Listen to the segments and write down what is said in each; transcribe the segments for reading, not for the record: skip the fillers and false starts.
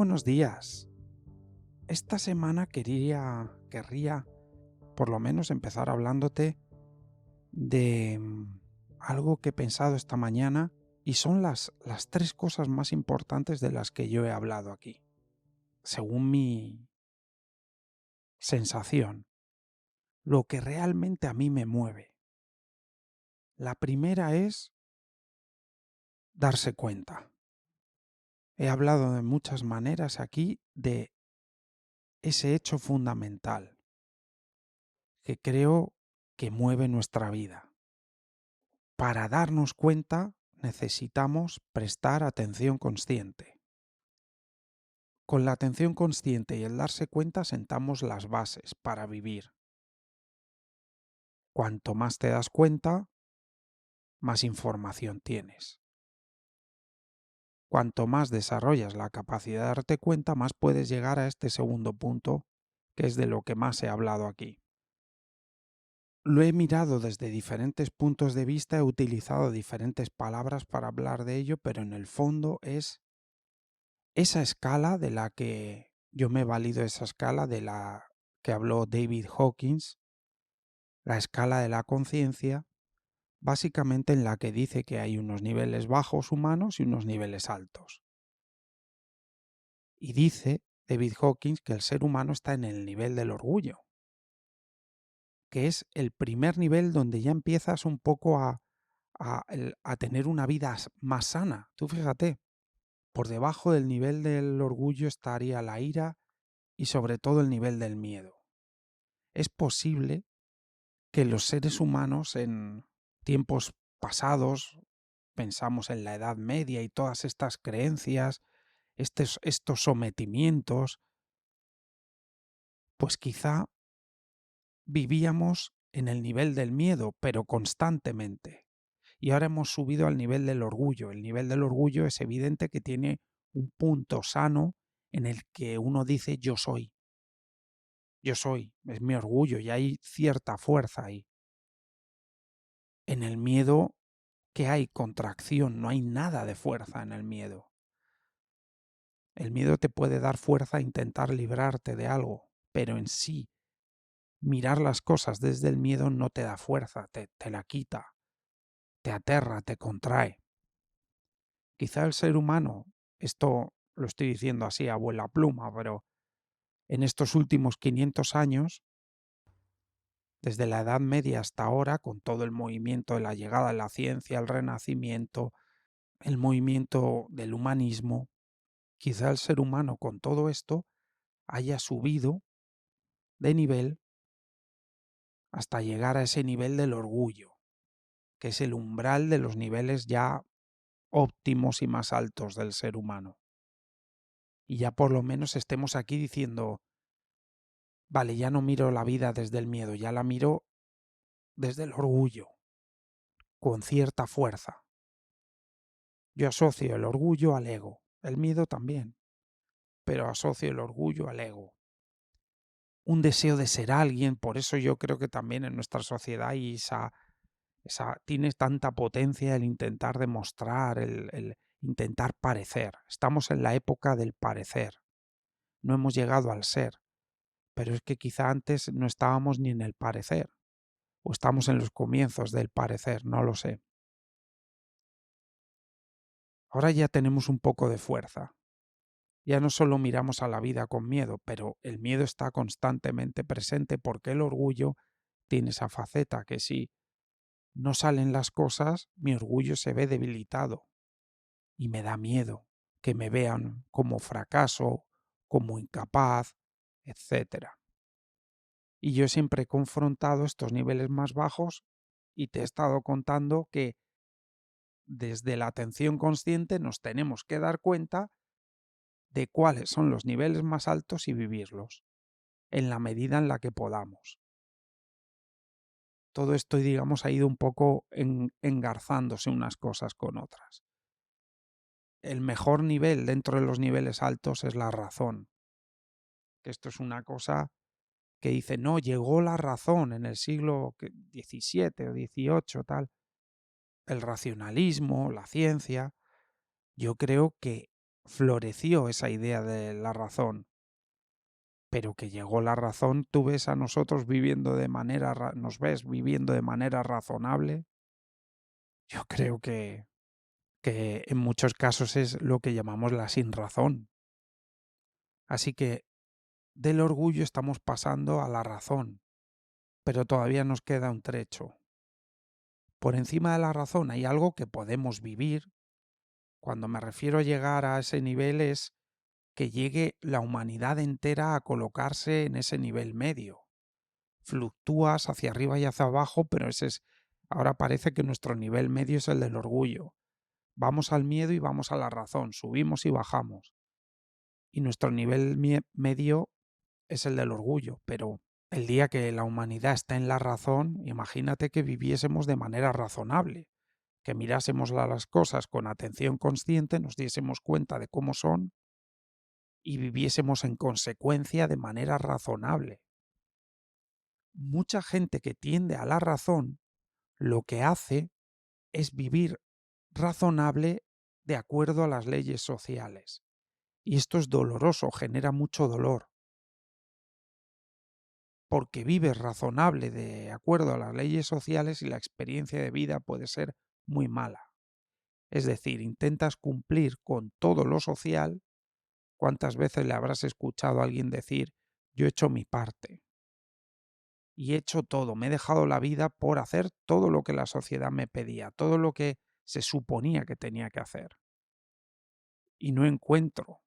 buenos días. Esta semana querría por lo menos empezar hablándote de algo que he pensado esta mañana y son las tres cosas más importantes de las que yo he hablado aquí, según mi sensación, lo que realmente a mí me mueve. La primera es darse cuenta. He hablado de muchas maneras aquí de ese hecho fundamental que creo que mueve nuestra vida. Para darnos cuenta necesitamos prestar atención consciente. Con la atención consciente y el darse cuenta sentamos las bases para vivir. Cuanto más te das cuenta, más información tienes. Cuanto más desarrollas la capacidad de darte cuenta, más puedes llegar a este segundo punto, que es de lo que más he hablado aquí. Lo he mirado desde diferentes puntos de vista, he utilizado diferentes palabras para hablar de ello, pero en el fondo es esa escala de la que yo me valido, esa escala de la que habló David Hawkins, la escala de la conciencia, básicamente en la que dice que hay unos niveles bajos humanos y unos niveles altos. Y dice David Hawkins que el ser humano está en el nivel del orgullo, que es el primer nivel donde ya empiezas un poco a tener una vida más sana. Tú fíjate, por debajo del nivel del orgullo estaría la ira y sobre todo el nivel del miedo. Es posible que los seres humanos en tiempos pasados, pensamos en la Edad Media y todas estas creencias, estos sometimientos, pues quizá vivíamos en el nivel del miedo, pero constantemente. Y ahora hemos subido al nivel del orgullo. El nivel del orgullo es evidente que tiene un punto sano en el que uno dice yo soy, es mi orgullo y hay cierta fuerza ahí. En el miedo, ¿qué hay? Contracción, no hay nada de fuerza en el miedo. El miedo te puede dar fuerza a intentar librarte de algo, pero en sí, mirar las cosas desde el miedo no te da fuerza, te la quita, te aterra, te contrae. Quizá el ser humano, esto lo estoy diciendo así a vuela pluma, pero en estos últimos 500 años, desde la Edad Media hasta ahora, con todo el movimiento de la llegada de la ciencia, el Renacimiento, el movimiento del humanismo, quizá el ser humano con todo esto haya subido de nivel hasta llegar a ese nivel del orgullo, que es el umbral de los niveles ya óptimos y más altos del ser humano. Y ya por lo menos estemos aquí diciendo, vale, ya no miro la vida desde el miedo, ya la miro desde el orgullo, con cierta fuerza. Yo asocio el orgullo al ego, el miedo también, pero asocio el orgullo al ego. Un deseo de ser alguien, por eso yo creo que también en nuestra sociedad hay tiene tanta potencia el intentar demostrar, el intentar parecer. Estamos en la época del parecer, no hemos llegado al ser, pero es que quizá antes no estábamos ni en el parecer, o estamos en los comienzos del parecer, no lo sé. Ahora ya tenemos un poco de fuerza. Ya no solo miramos a la vida con miedo, pero el miedo está constantemente presente porque el orgullo tiene esa faceta que si no salen las cosas, mi orgullo se ve debilitado y me da miedo que me vean como fracaso, como incapaz, etcétera. Y yo siempre he confrontado estos niveles más bajos y te he estado contando que desde la atención consciente nos tenemos que dar cuenta de cuáles son los niveles más altos y vivirlos, en la medida en la que podamos. Todo esto, digamos, ha ido un poco engarzándose unas cosas con otras. El mejor nivel dentro de los niveles altos es la razón. Que esto es una cosa que dice, no, llegó la razón en el siglo XVII o XVIII, tal. El racionalismo, la ciencia, yo creo que floreció esa idea de la razón, pero que llegó la razón, tú ves a nosotros viviendo de manera nos ves viviendo de manera razonable, yo creo que en muchos casos es lo que llamamos la sinrazón. Así que del orgullo estamos pasando a la razón, pero todavía nos queda un trecho. Por encima de la razón hay algo que podemos vivir. Cuando me refiero a llegar a ese nivel es que llegue la humanidad entera a colocarse en ese nivel medio. Fluctúas hacia arriba y hacia abajo, pero ese es, ahora parece que nuestro nivel medio es el del orgullo. Vamos al miedo y vamos a la razón, subimos y bajamos. Y nuestro nivel medio es el del orgullo, pero el día que la humanidad está en la razón, imagínate que viviésemos de manera razonable, que mirásemos las cosas con atención consciente, nos diésemos cuenta de cómo son y viviésemos en consecuencia de manera razonable. Mucha gente que tiende a la razón lo que hace es vivir razonable de acuerdo a las leyes sociales. Y esto es doloroso, genera mucho dolor, porque vives razonable de acuerdo a las leyes sociales y la experiencia de vida puede ser muy mala. Es decir, intentas cumplir con todo lo social. ¿Cuántas veces le habrás escuchado a alguien decir, yo he hecho mi parte y he hecho todo, me he dejado la vida por hacer todo lo que la sociedad me pedía, todo lo que se suponía que tenía que hacer? Y no encuentro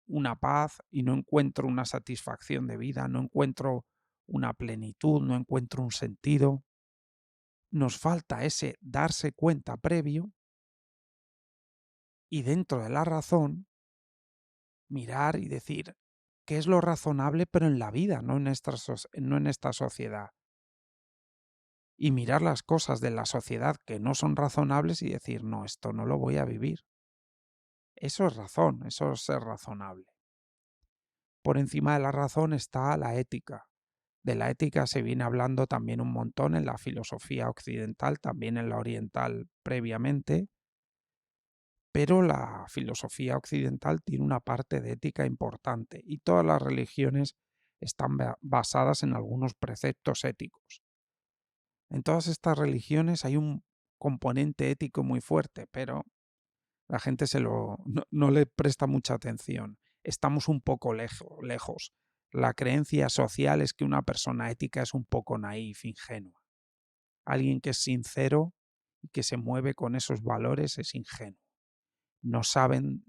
una paz y no encuentro una satisfacción de vida, no encuentro una plenitud, no encuentro un sentido. Nos falta ese darse cuenta previo y dentro de la razón mirar y decir qué es lo razonable pero en la vida, no en esta sociedad. Y mirar las cosas de la sociedad que no son razonables y decir, no, esto no lo voy a vivir. Eso es razón, eso es ser razonable. Por encima de la razón está la ética. De la ética se viene hablando también un montón en la filosofía occidental, también en la oriental previamente, pero la filosofía occidental tiene una parte de ética importante y todas las religiones están basadas en algunos preceptos éticos. En todas estas religiones hay un componente ético muy fuerte, pero la gente no le presta mucha atención. Estamos un poco lejos. La creencia social es que una persona ética es un poco naif, ingenua. Alguien que es sincero y que se mueve con esos valores es ingenuo. No saben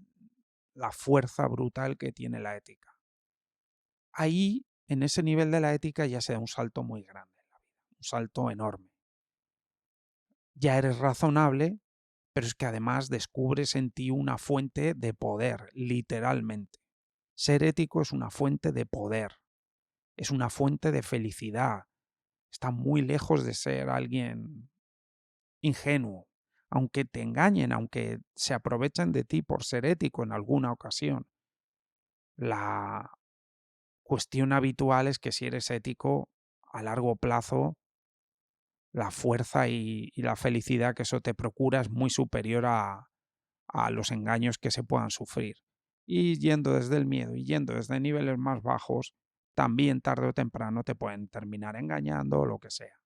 la fuerza brutal que tiene la ética. Ahí, en ese nivel de la ética, ya se da un salto muy grande en la vida, un salto enorme. Ya eres razonable, pero es que además descubres en ti una fuente de poder, literalmente. Ser ético es una fuente de poder, es una fuente de felicidad. Está muy lejos de ser alguien ingenuo, aunque te engañen, aunque se aprovechen de ti por ser ético en alguna ocasión. La cuestión habitual es que si eres ético, a largo plazo, la fuerza y la felicidad que eso te procura es muy superior a los engaños que se puedan sufrir. Y yendo desde el miedo y yendo desde niveles más bajos, también tarde o temprano te pueden terminar engañando o lo que sea.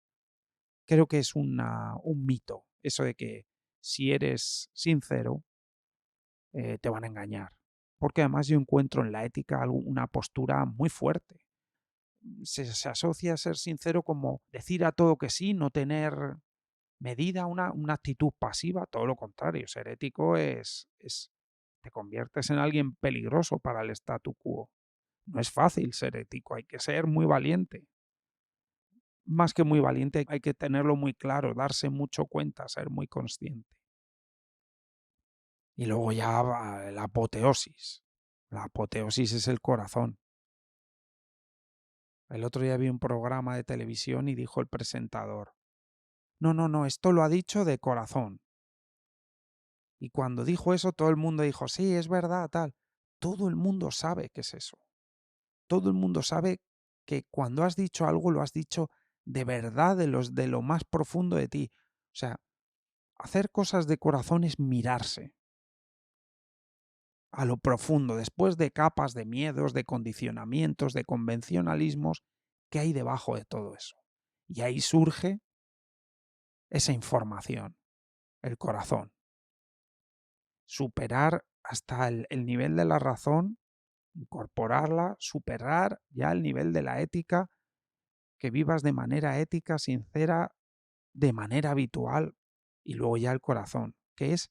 Creo que es un mito eso de que si eres sincero, te van a engañar. Porque además yo encuentro en la ética una postura muy fuerte. Se asocia a ser sincero como decir a todo que sí, no tener medida, una actitud pasiva, todo lo contrario. Ser ético te conviertes en alguien peligroso para el statu quo. No es fácil ser ético, hay que ser muy valiente. Más que muy valiente, hay que tenerlo muy claro, darse mucho cuenta, ser muy consciente. Y luego ya va la apoteosis. La apoteosis es el corazón. El otro día vi un programa de televisión y dijo el presentador, no, no, no, esto lo ha dicho de corazón. Y cuando dijo eso, todo el mundo dijo, sí, es verdad, tal. Todo el mundo sabe qué es eso. Todo el mundo sabe que cuando has dicho algo, lo has dicho de verdad, de lo más profundo de ti. O sea, hacer cosas de corazón es mirarse. a lo profundo, después de capas de miedos, de condicionamientos, de convencionalismos, ¿qué hay debajo de todo eso? Y ahí surge esa información, el corazón. Superar hasta el nivel de la razón, incorporarla, superar ya el nivel de la ética, que vivas de manera ética, sincera, de manera habitual, y luego ya el corazón, que es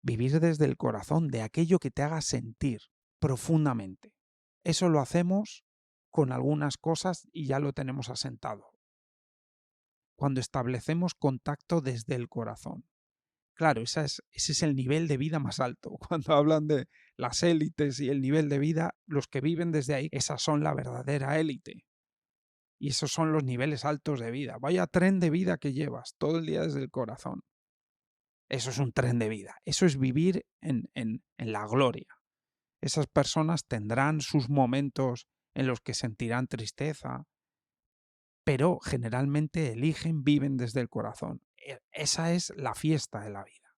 vivir desde el corazón, de aquello que te haga sentir profundamente. Eso lo hacemos con algunas cosas y ya lo tenemos asentado. Cuando establecemos contacto desde el corazón. Claro, ese es el nivel de vida más alto. Cuando hablan de las élites y el nivel de vida, los que viven desde ahí, esas son la verdadera élite. Y esos son los niveles altos de vida. Vaya tren de vida que llevas todo el día desde el corazón. Eso es un tren de vida. Eso es vivir en la gloria. Esas personas tendrán sus momentos en los que sentirán tristeza, pero generalmente eligen, viven desde el corazón. Esa es la fiesta de la vida.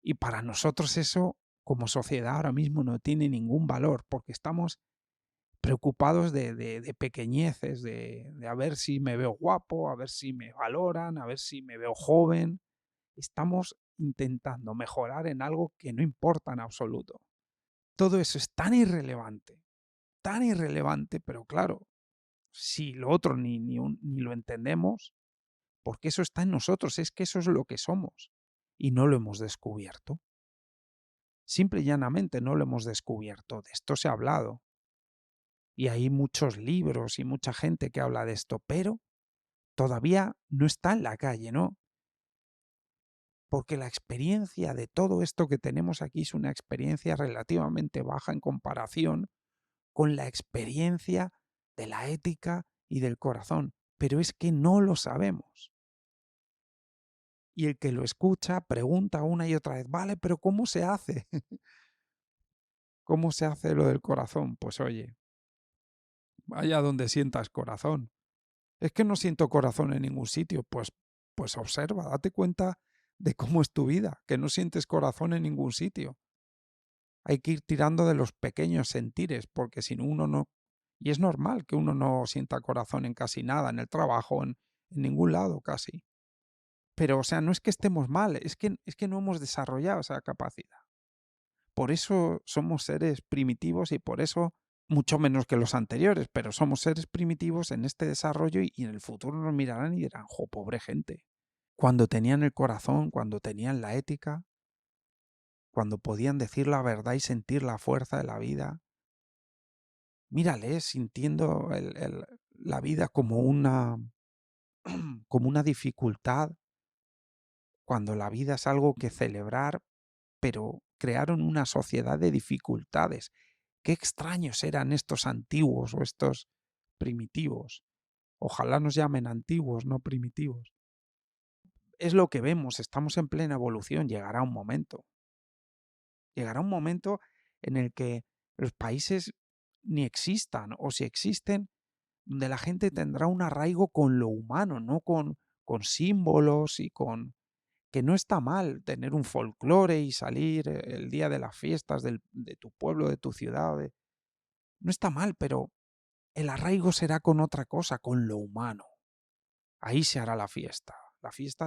Y para nosotros eso, como sociedad, ahora mismo no tiene ningún valor, porque estamos preocupados de pequeñeces, de a ver si me veo guapo, a ver si me valoran, a ver si me veo joven. Estamos intentando mejorar en algo que no importa en absoluto. Todo eso es tan irrelevante, pero claro, si lo otro ni lo entendemos, porque eso está en nosotros, es que eso es lo que somos y no lo hemos descubierto. Simple y llanamente no lo hemos descubierto, de esto se ha hablado y hay muchos libros y mucha gente que habla de esto, pero todavía no está en la calle, ¿no? Porque la experiencia de todo esto que tenemos aquí es una experiencia relativamente baja en comparación con la experiencia de la ética y del corazón, pero es que no lo sabemos. Y el que lo escucha pregunta una y otra vez, vale, pero ¿cómo se hace? ¿Cómo se hace lo del corazón? Pues oye, vaya donde sientas corazón. Es que no siento corazón en ningún sitio. Pues observa, date cuenta de cómo es tu vida, que no sientes corazón en ningún sitio. Hay que ir tirando de los pequeños sentires, porque si no uno no... Y es normal que uno no sienta corazón en casi nada, en el trabajo, en ningún lado casi. Pero, o sea, no es que estemos mal, es que no hemos desarrollado esa capacidad. Por eso somos seres primitivos y por eso, mucho menos que los anteriores, pero somos seres primitivos en este desarrollo y en el futuro nos mirarán y dirán, jo, pobre gente. Cuando tenían el corazón, cuando tenían la ética, cuando podían decir la verdad y sentir la fuerza de la vida, mírales sintiendo la vida como una dificultad, cuando la vida es algo que celebrar, pero crearon una sociedad de dificultades. Qué extraños eran estos antiguos o estos primitivos. Ojalá nos llamen antiguos, no primitivos. Es lo que vemos, estamos en plena evolución, llegará un momento en el que los países ni existan, o si existen, donde la gente tendrá un arraigo con lo humano, no con símbolos y con... Que no está mal tener un folclore y salir el día de las fiestas de tu pueblo, de tu ciudad. No está mal, pero el arraigo será con otra cosa, con lo humano. Ahí se hará la fiesta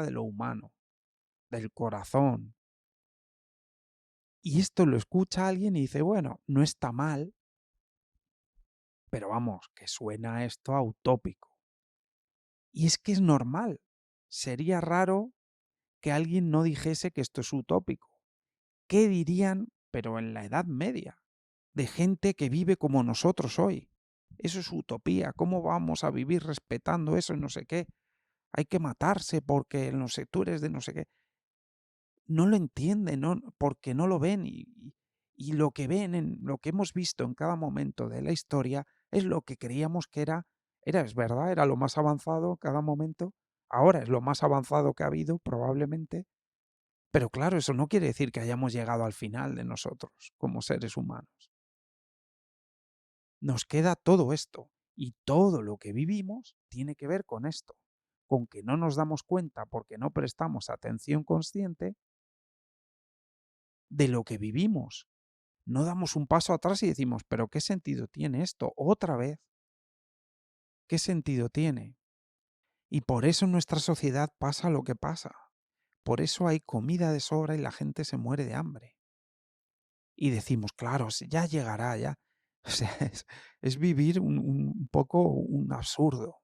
de lo humano, del corazón. Y esto lo escucha alguien y dice, bueno, no está mal, pero vamos, que suena esto a utópico. Y es que es normal. Sería raro que alguien no dijese que esto es utópico. ¿Qué dirían, pero en la Edad Media, de gente que vive como nosotros hoy? Eso es utopía. ¿Cómo vamos a vivir respetando eso y no sé qué? Hay que matarse porque no sé, tú eres de no sé qué. No lo entienden, ¿no? Porque no lo ven y lo que ven, en lo que hemos visto en cada momento de la historia es lo que creíamos que es verdad, era lo más avanzado cada momento. Ahora es lo más avanzado que ha habido probablemente, pero claro, eso no quiere decir que hayamos llegado al final de nosotros como seres humanos. Nos queda todo esto y todo lo que vivimos tiene que ver con esto, con que no nos damos cuenta porque no prestamos atención consciente de lo que vivimos. No damos un paso atrás y decimos, pero ¿qué sentido tiene esto? Otra vez, ¿qué sentido tiene? Y por eso en nuestra sociedad pasa lo que pasa. Por eso hay comida de sobra y la gente se muere de hambre. Y decimos, claro, ya llegará, ya. O sea, es vivir un poco un absurdo.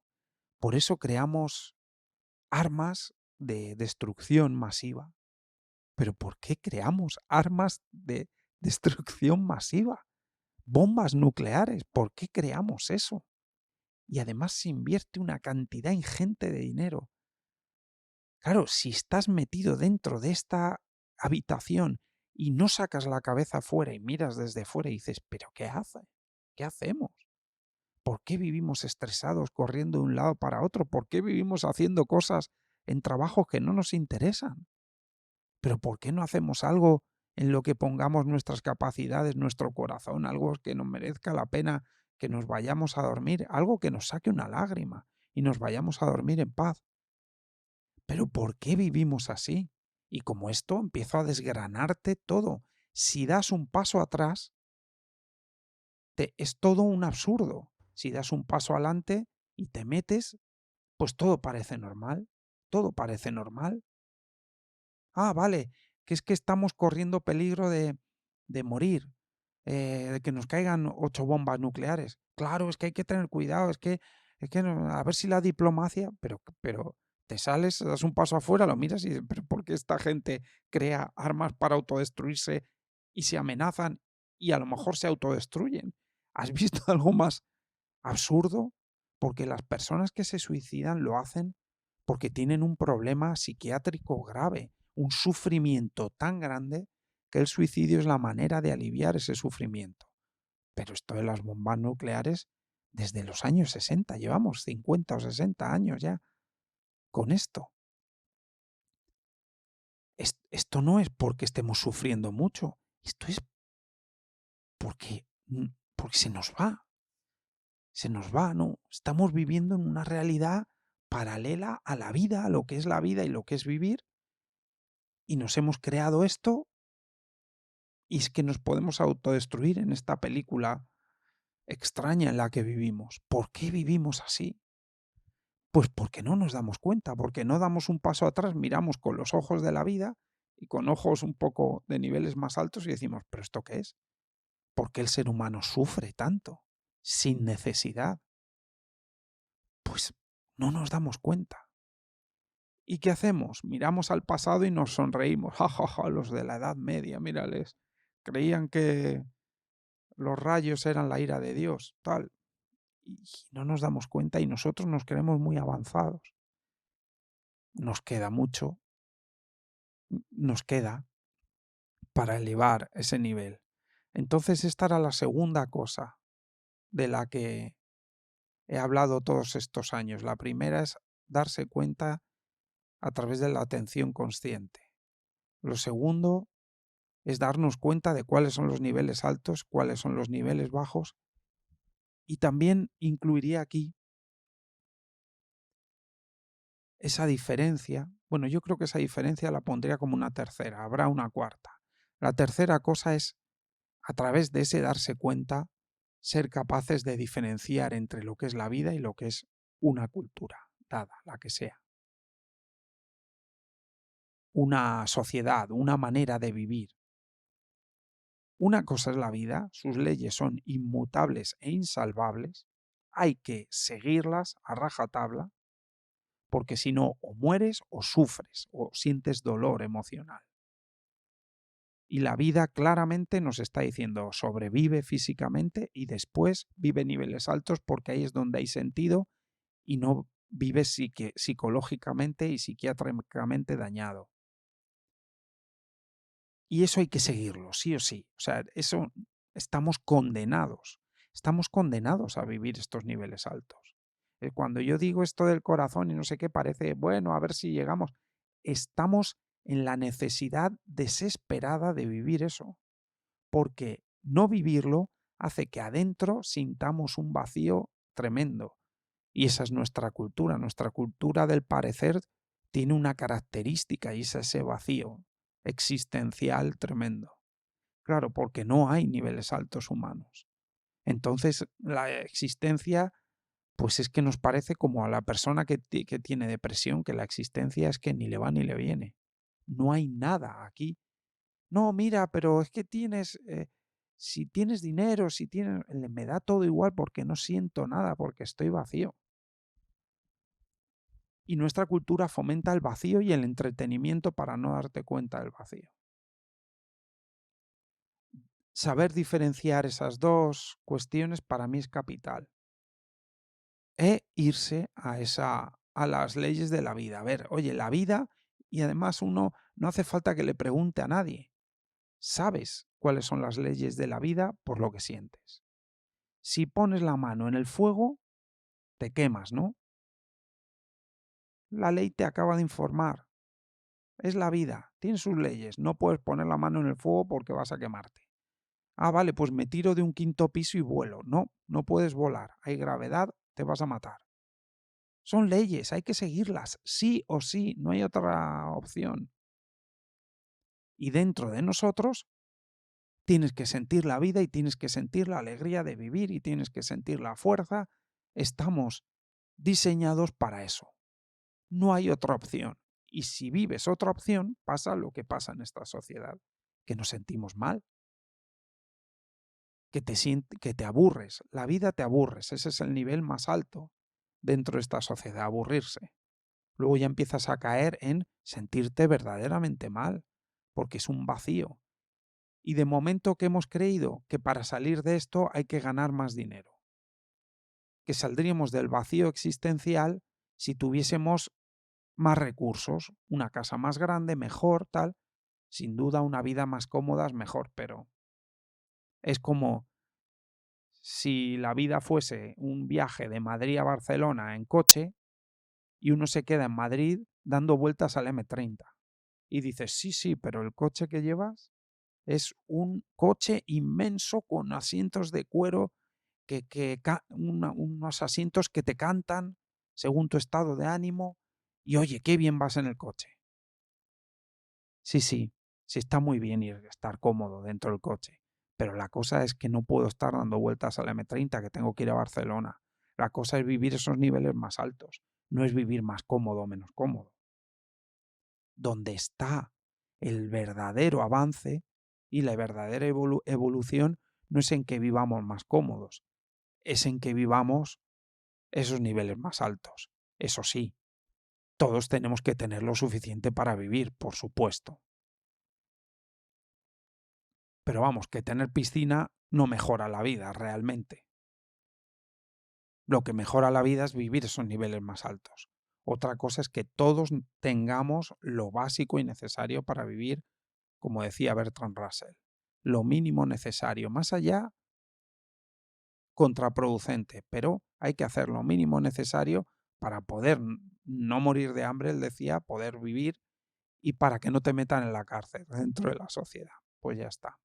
Por eso creamos armas de destrucción masiva. Pero ¿por qué creamos armas de destrucción masiva? Bombas nucleares, ¿por qué creamos eso? Y además se invierte una cantidad ingente de dinero. Claro, si estás metido dentro de esta habitación y no sacas la cabeza fuera y miras desde fuera y dices, ¿pero qué hace? ¿Qué hacemos? ¿Por qué vivimos estresados corriendo de un lado para otro? ¿Por qué vivimos haciendo cosas en trabajos que no nos interesan? ¿Pero por qué no hacemos algo en lo que pongamos nuestras capacidades, nuestro corazón, algo que nos merezca la pena que nos vayamos a dormir, algo que nos saque una lágrima y nos vayamos a dormir en paz? ¿Pero por qué vivimos así? Y como esto empiezo a desgranarte todo. Si das un paso atrás, es todo un absurdo. Si das un paso adelante y te metes, pues todo parece normal. Todo parece normal. Ah, vale, que es que estamos corriendo peligro de morir, de que nos caigan 8 bombas nucleares. Claro, es que hay que tener cuidado, es que a ver si la diplomacia, pero te sales, das un paso afuera, lo miras y dices, pero ¿por qué esta gente crea armas para autodestruirse y se amenazan y a lo mejor se autodestruyen? ¿Has visto algo más absurdo? Porque las personas que se suicidan lo hacen porque tienen un problema psiquiátrico grave, un sufrimiento tan grande que el suicidio es la manera de aliviar ese sufrimiento. Pero esto de las bombas nucleares, desde los años 60, llevamos 50 o 60 años ya con esto. Esto no es porque estemos sufriendo mucho, esto es porque, porque se nos va, ¿no? Estamos viviendo en una realidad paralela a la vida, a lo que es la vida y lo que es vivir, y nos hemos creado esto y es que nos podemos autodestruir en esta película extraña en la que vivimos. ¿Por qué vivimos así? Pues porque no nos damos cuenta, porque no damos un paso atrás, miramos con los ojos de la vida y con ojos un poco de niveles más altos y decimos, ¿pero esto qué es? ¿Por qué el ser humano sufre tanto sin necesidad? Pues no nos damos cuenta. ¿Y qué hacemos? Miramos al pasado y nos sonreímos. Ja, ja, ja, los de la Edad Media, mírales. Creían que los rayos eran la ira de Dios, tal. Y no nos damos cuenta y nosotros nos creemos muy avanzados. Nos queda mucho, nos queda para elevar ese nivel. Entonces esta era la segunda cosa de la que he hablado todos estos años. La primera es darse cuenta a través de la atención consciente. Lo segundo es darnos cuenta de cuáles son los niveles altos, cuáles son los niveles bajos. Y también incluiría aquí esa diferencia. Bueno, yo creo que esa diferencia la pondría como una tercera, habrá una cuarta. La tercera cosa es, a través de ese darse cuenta, ser capaces de diferenciar entre lo que es la vida y lo que es una cultura, dada la que sea. Una sociedad, una manera de vivir. Una cosa es la vida, sus leyes son inmutables e insalvables, hay que seguirlas a rajatabla, porque si no, o mueres o sufres o sientes dolor emocional. Y la vida claramente nos está diciendo, sobrevive físicamente y después vive niveles altos porque ahí es donde hay sentido y no vives psicológicamente y psiquiátricamente dañado. Y eso hay que seguirlo, sí o sí. O sea, eso estamos condenados a vivir estos niveles altos. Cuando yo digo esto del corazón y no sé qué, parece, bueno, a ver si llegamos. Estamos en la necesidad desesperada de vivir eso, porque no vivirlo hace que adentro sintamos un vacío tremendo. Y esa es nuestra cultura del parecer tiene una característica y es ese vacío existencial tremendo. Claro, porque no hay niveles altos humanos. Entonces, la existencia, pues es que nos parece como a la persona que tiene depresión, que la existencia es que ni le va ni le viene. No hay nada aquí. No, mira, pero es que tienes, si tienes dinero, si tienes, me da todo igual porque no siento nada, porque estoy vacío. Y nuestra cultura fomenta el vacío y el entretenimiento para no darte cuenta del vacío. Saber diferenciar esas dos cuestiones para mí es capital. Irse a las leyes de la vida. A ver, oye, la vida, y además uno no hace falta que le pregunte a nadie. Sabes cuáles son las leyes de la vida por lo que sientes. Si pones la mano en el fuego, te quemas, ¿no? La ley te acaba de informar. Es la vida, tiene sus leyes. No puedes poner la mano en el fuego porque vas a quemarte. Ah, vale, pues me tiro de un quinto piso y vuelo. No, no puedes volar. Hay gravedad, te vas a matar. Son leyes, hay que seguirlas, sí o sí, no hay otra opción. Y dentro de nosotros tienes que sentir la vida y tienes que sentir la alegría de vivir y tienes que sentir la fuerza. Estamos diseñados para eso. No hay otra opción. Y si vives otra opción, pasa lo que pasa en esta sociedad, que nos sentimos mal, que te aburres. La vida te aburres. Ese es el nivel más alto dentro de esta sociedad, aburrirse. Luego ya empiezas a caer en sentirte verdaderamente mal, porque es un vacío. Y de momento que hemos creído que para salir de esto hay que ganar más dinero, que saldríamos del vacío existencial si tuviésemos más recursos, una casa más grande, mejor, tal. Sin duda una vida más cómoda es mejor, pero es como si la vida fuese un viaje de Madrid a Barcelona en coche y uno se queda en Madrid dando vueltas al M30. Y dices, sí, sí, pero el coche que llevas es un coche inmenso con asientos de cuero unos asientos que te cantan según tu estado de ánimo. Y oye, qué bien vas en el coche. Sí, sí, sí está muy bien estar cómodo dentro del coche. Pero la cosa es que no puedo estar dando vueltas al M30, que tengo que ir a Barcelona. La cosa es vivir esos niveles más altos, no es vivir más cómodo o menos cómodo. Donde está el verdadero avance y la verdadera evolución no es en que vivamos más cómodos, es en que vivamos esos niveles más altos. Eso sí, todos tenemos que tener lo suficiente para vivir, por supuesto. Pero vamos, que tener piscina no mejora la vida realmente. Lo que mejora la vida es vivir esos niveles más altos. Otra cosa es que todos tengamos lo básico y necesario para vivir, como decía Bertrand Russell. Lo mínimo necesario. Más allá, contraproducente, pero hay que hacer lo mínimo necesario para poder no morir de hambre, él decía, poder vivir y para que no te metan en la cárcel dentro de la sociedad. Pues ya está.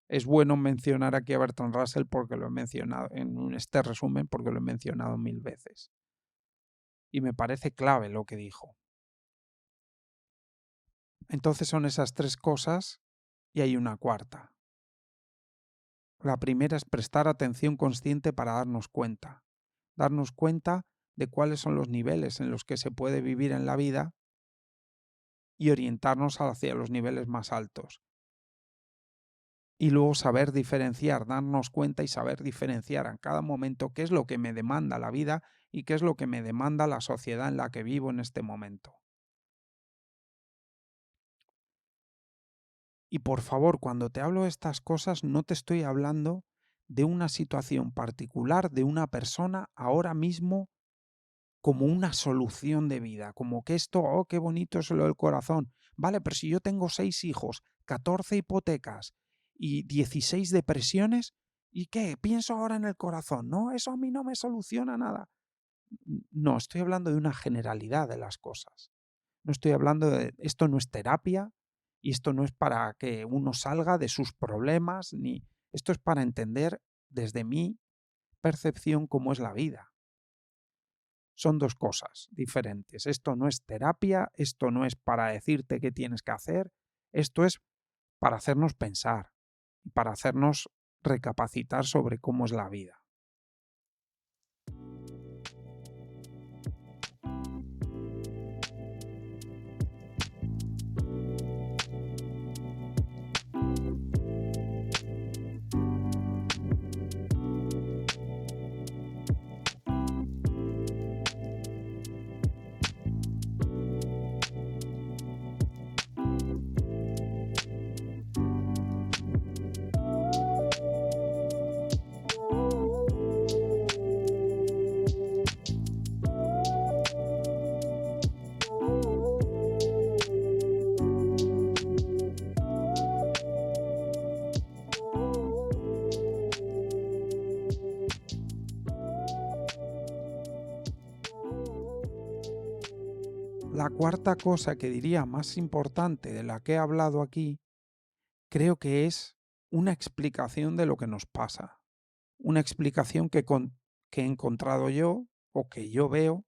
Es bueno mencionar aquí a Bertrand Russell porque lo he mencionado en este resumen porque lo he mencionado 1000 veces. Y me parece clave lo que dijo. Entonces son esas tres cosas y hay una cuarta. La primera es prestar atención consciente para darnos cuenta de cuáles son los niveles en los que se puede vivir en la vida y orientarnos hacia los niveles más altos. Y luego saber diferenciar, darnos cuenta y saber diferenciar en cada momento qué es lo que me demanda la vida y qué es lo que me demanda la sociedad en la que vivo en este momento. Y por favor, cuando te hablo de estas cosas, no te estoy hablando de una situación particular de una persona ahora mismo como una solución de vida, como que esto, oh, qué bonito es lo del corazón. Vale, pero si yo tengo 6 hijos, 14 hipotecas y 16 depresiones, ¿y qué? Pienso ahora en el corazón, ¿no? Eso a mí no me soluciona nada. No, estoy hablando de una generalidad de las cosas. No estoy hablando de, esto no es terapia y esto no es para que uno salga de sus problemas, ni esto es para entender desde mi percepción cómo es la vida. Son dos cosas diferentes. Esto no es terapia, esto no es para decirte qué tienes que hacer, esto es para hacernos pensar, para hacernos recapacitar sobre cómo es la vida. La cuarta cosa que diría más importante de la que he hablado aquí, creo que es una explicación de lo que nos pasa. Una explicación que he encontrado yo o que yo veo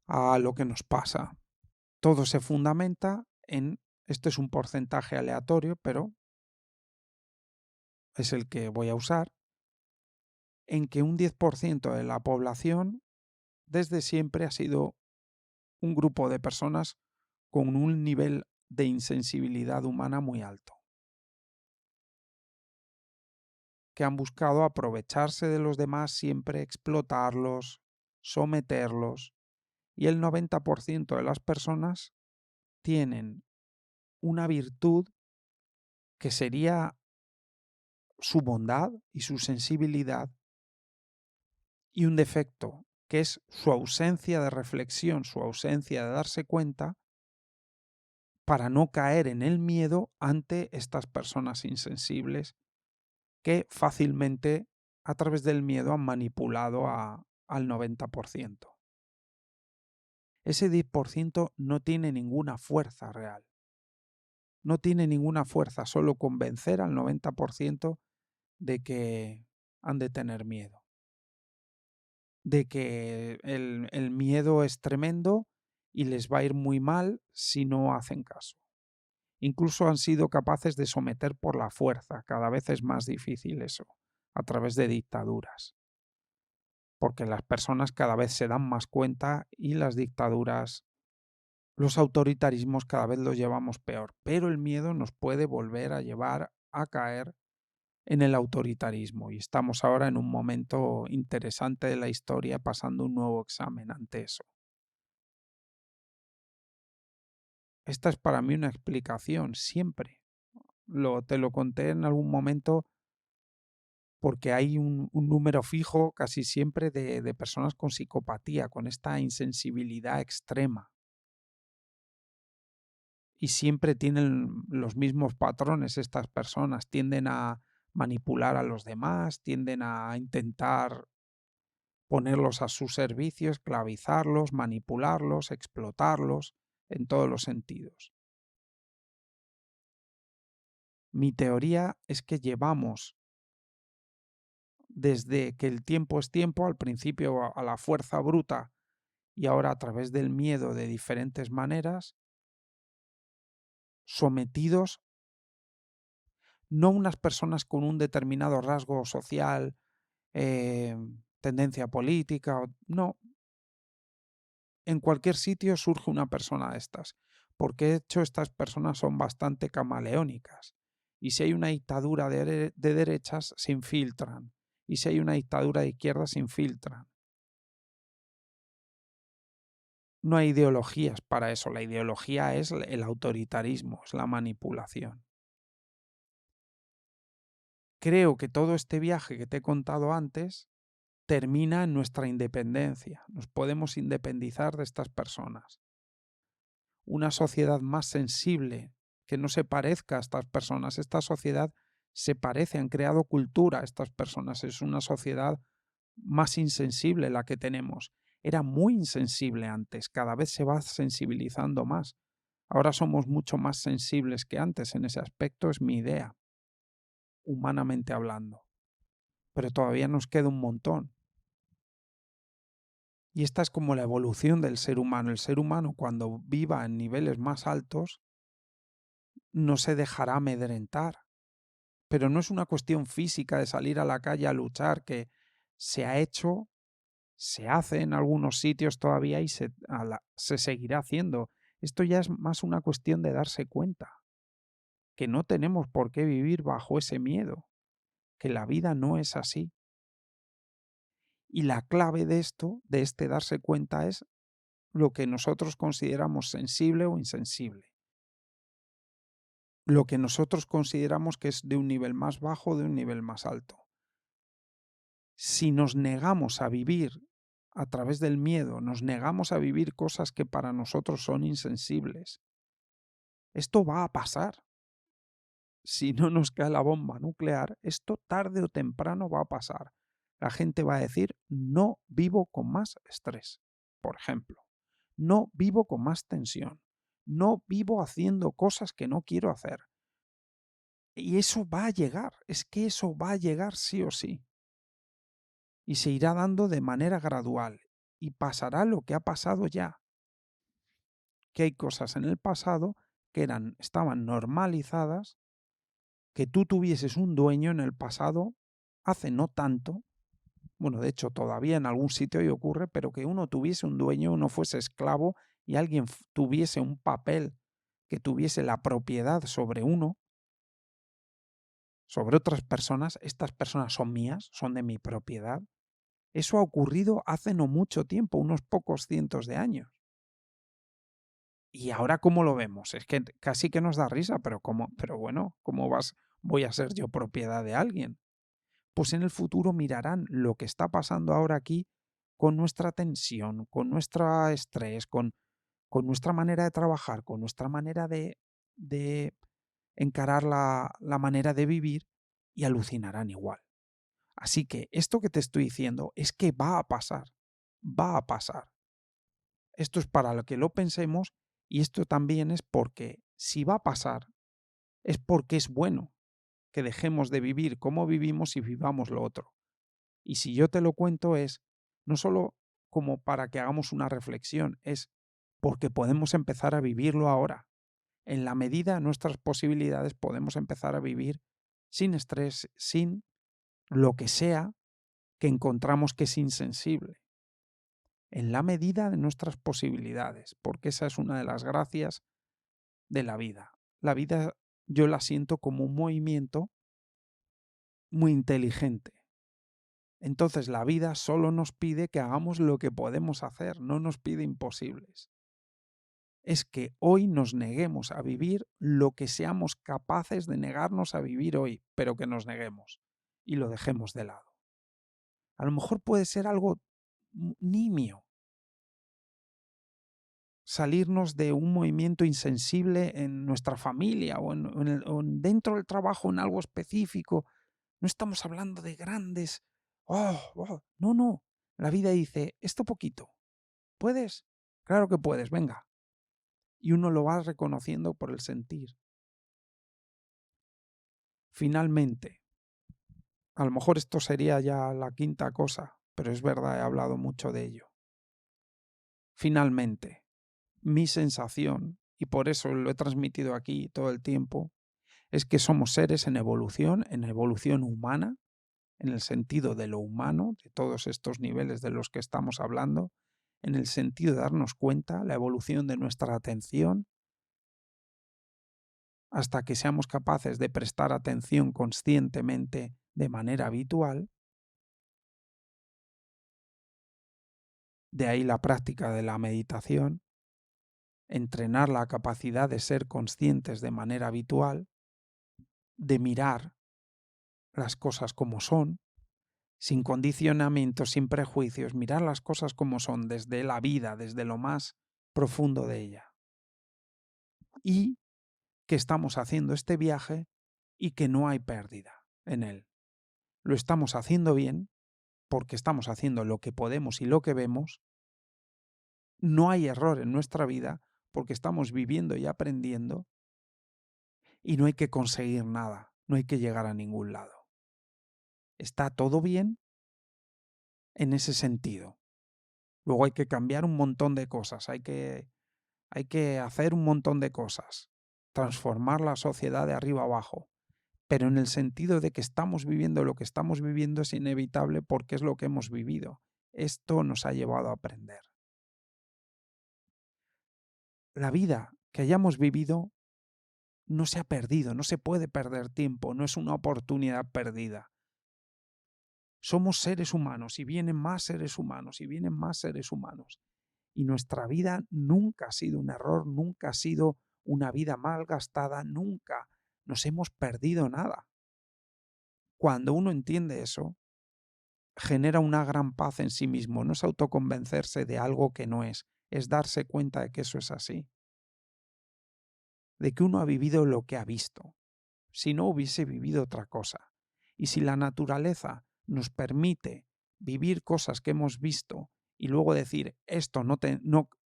a lo que nos pasa. Todo se fundamenta en, este es un porcentaje aleatorio, pero es el que voy a usar, en que un 10% de la población desde siempre ha sido un grupo de personas con un nivel de insensibilidad humana muy alto, que han buscado aprovecharse de los demás, siempre explotarlos, someterlos, y el 90% de las personas tienen una virtud que sería su bondad y su sensibilidad, y un defecto que es su ausencia de reflexión, su ausencia de darse cuenta, para no caer en el miedo ante estas personas insensibles que fácilmente a través del miedo han manipulado al 90%. Ese 10% no tiene ninguna fuerza real. No tiene ninguna fuerza, solo convencer al 90% de que han de tener miedo. De que el miedo es tremendo y les va a ir muy mal si no hacen caso. Incluso han sido capaces de someter por la fuerza, cada vez es más difícil eso, a través de dictaduras. Porque las personas cada vez se dan más cuenta y las dictaduras, los autoritarismos cada vez los llevamos peor. Pero el miedo nos puede volver a llevar a caer en el autoritarismo y estamos ahora en un momento interesante de la historia pasando un nuevo examen ante eso. Esta es para mí una explicación siempre. Te lo conté en algún momento porque hay un número fijo casi siempre de personas con psicopatía, con esta insensibilidad extrema. Y siempre tienen los mismos patrones estas personas, tienden a manipular a los demás, tienden a intentar ponerlos a su servicio, esclavizarlos, manipularlos, explotarlos en todos los sentidos. Mi teoría es que llevamos desde que el tiempo es tiempo, al principio a la fuerza bruta y ahora a través del miedo de diferentes maneras, sometidos no unas personas con un determinado rasgo social, eh, tendencia política, no, en cualquier sitio surge una persona de estas, porque de hecho estas personas son bastante camaleónicas. Y si hay una dictadura de derechas, se infiltran. Y si hay una dictadura de izquierdas, se infiltran. No hay ideologías para eso. La ideología es el autoritarismo, es la manipulación. Creo que todo este viaje que te he contado antes termina en nuestra independencia. Nos podemos independizar de estas personas. Una sociedad más sensible, que no se parezca a estas personas. Esta sociedad se parece, han creado cultura estas personas. Es una sociedad más insensible la que tenemos. Era muy insensible antes, cada vez se va sensibilizando más. Ahora somos mucho más sensibles que antes en ese aspecto, es mi idea, humanamente hablando. Pero todavía nos queda un montón. Y esta es como la evolución del ser humano. El ser humano, cuando viva en niveles más altos, no se dejará amedrentar. Pero no es una cuestión física de salir a la calle a luchar, que se ha hecho, se hace en algunos sitios todavía y se seguirá haciendo. Esto ya es más una cuestión de darse cuenta, que no tenemos por qué vivir bajo ese miedo, que la vida no es así. Y la clave de esto, de este darse cuenta, es lo que nosotros consideramos sensible o insensible. Lo que nosotros consideramos que es de un nivel más bajo o de un nivel más alto. Si nos negamos a vivir a través del miedo, nos negamos a vivir cosas que para nosotros son insensibles, esto va a pasar. Si no nos cae la bomba nuclear, esto tarde o temprano va a pasar. La gente va a decir, no vivo con más estrés, por ejemplo. No vivo con más tensión. No vivo haciendo cosas que no quiero hacer. Y eso va a llegar, es que eso va a llegar sí o sí. Y se irá dando de manera gradual. Y pasará lo que ha pasado ya, que hay cosas en el pasado que estaban normalizadas, que tú tuvieses un dueño en el pasado hace no tanto, bueno, de hecho todavía en algún sitio y ocurre, pero que uno tuviese un dueño, uno fuese esclavo y alguien tuviese un papel que tuviese la propiedad sobre uno, sobre otras personas, estas personas son mías, son de mi propiedad. Eso ha ocurrido hace no mucho tiempo, unos pocos cientos de años. Y ahora, ¿cómo lo vemos? Es que casi que nos da risa, pero bueno, voy a ser yo propiedad de alguien? Pues en el futuro mirarán lo que está pasando ahora aquí con nuestra tensión, con nuestro estrés, con nuestra manera de trabajar, con nuestra manera de encarar la manera de vivir y alucinarán igual. Así que esto que te estoy diciendo es que va a pasar, va a pasar. Esto es para lo que lo pensemos y esto también es porque si va a pasar es porque es bueno que dejemos de vivir como vivimos y vivamos lo otro. Y si yo te lo cuento es no solo como para que hagamos una reflexión, es porque podemos empezar a vivirlo ahora. En la medida de nuestras posibilidades podemos empezar a vivir sin estrés, sin lo que sea que encontramos que es insensible. En la medida de nuestras posibilidades, porque esa es una de las gracias de la vida. La vida yo la siento como un movimiento muy inteligente. Entonces la vida solo nos pide que hagamos lo que podemos hacer, no nos pide imposibles. Es que hoy nos neguemos a vivir lo que seamos capaces de negarnos a vivir hoy, pero que nos neguemos y lo dejemos de lado. A lo mejor puede ser algo nimio, salirnos de un movimiento insensible en nuestra familia o dentro del trabajo en algo específico. No estamos hablando de grandes. Oh, oh, no, no. La vida dice, esto poquito. ¿Puedes? Claro que puedes, venga. Y uno lo va reconociendo por el sentir. Finalmente, a lo mejor esto sería ya la quinta cosa, pero es verdad, he hablado mucho de ello. Finalmente, mi sensación, y por eso lo he transmitido aquí todo el tiempo, es que somos seres en evolución humana, en el sentido de lo humano, de todos estos niveles de los que estamos hablando, en el sentido de darnos cuenta, la evolución de nuestra atención, hasta que seamos capaces de prestar atención conscientemente de manera habitual, de ahí la práctica de la meditación, entrenar la capacidad de ser conscientes de manera habitual, de mirar las cosas como son, sin condicionamientos, sin prejuicios, mirar las cosas como son desde la vida, desde lo más profundo de ella. Y que estamos haciendo este viaje y que no hay pérdida en él. Lo estamos haciendo bien porque estamos haciendo lo que podemos y lo que vemos. No hay error en nuestra vida porque estamos viviendo y aprendiendo y no hay que conseguir nada, no hay que llegar a ningún lado. Está todo bien en ese sentido. Luego hay que cambiar un montón de cosas, hay que hacer un montón de cosas. transformar la sociedad de arriba abajo, pero en el sentido de que estamos viviendo lo que estamos viviendo es inevitable porque es lo que hemos vivido. Esto nos ha llevado a aprender. La vida que hayamos vivido no se ha perdido, no se puede perder tiempo, no es una oportunidad perdida. Somos seres humanos y vienen más seres humanos y vienen más seres humanos. Y nuestra vida nunca ha sido un error, nunca ha sido una vida mal gastada, nunca nos hemos perdido nada. Cuando uno entiende eso, genera una gran paz en sí mismo, no es autoconvencerse de algo que no es darse cuenta de que eso es así, de que uno ha vivido lo que ha visto, si no hubiese vivido otra cosa. Y si la naturaleza nos permite vivir cosas que hemos visto y luego decir, esto no,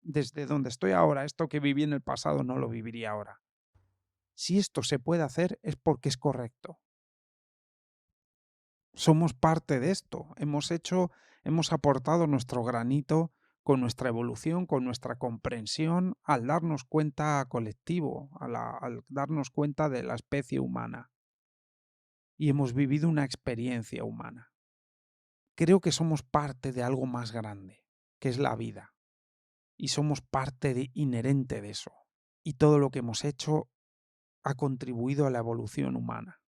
desde donde estoy ahora, esto que viví en el pasado no lo viviría ahora. Si esto se puede hacer es porque es correcto. Somos parte de esto. Hemos aportado nuestro granito con nuestra evolución, con nuestra comprensión, al darnos cuenta colectivo, al darnos cuenta de la especie humana. Y hemos vivido una experiencia humana. Creo que somos parte de algo más grande, que es la vida. Y somos inherente de eso. Y todo lo que hemos hecho ha contribuido a la evolución humana.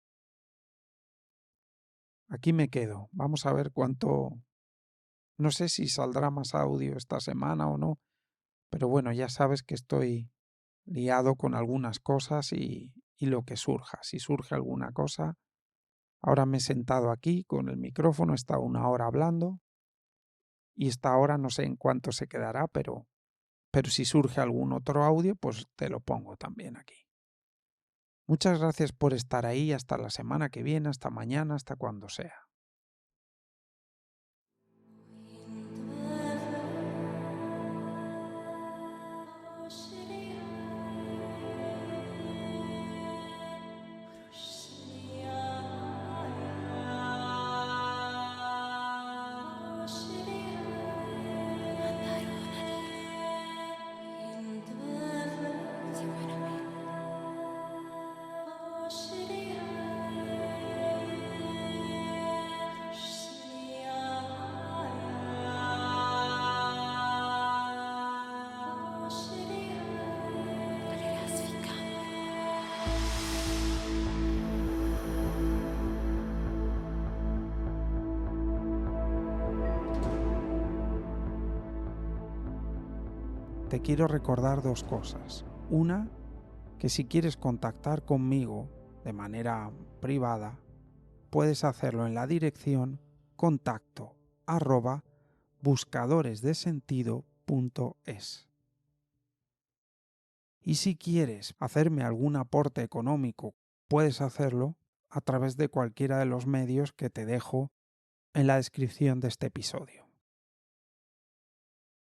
Aquí me quedo. Vamos a ver cuánto. No sé si saldrá más audio esta semana o no, pero bueno, ya sabes que estoy liado con algunas cosas y lo que surja. Si surge alguna cosa, ahora me he sentado aquí con el micrófono, he estado 1 hora hablando y esta hora no sé en cuánto se quedará, pero si surge algún otro audio, pues te lo pongo también aquí. Muchas gracias por estar ahí, hasta la semana que viene, hasta mañana, hasta cuando sea. Te quiero recordar 2 cosas. Una, que si quieres contactar conmigo de manera privada, puedes hacerlo en la dirección contacto@buscadoresdesentido.es. Y si quieres hacerme algún aporte económico, puedes hacerlo a través de cualquiera de los medios que te dejo en la descripción de este episodio.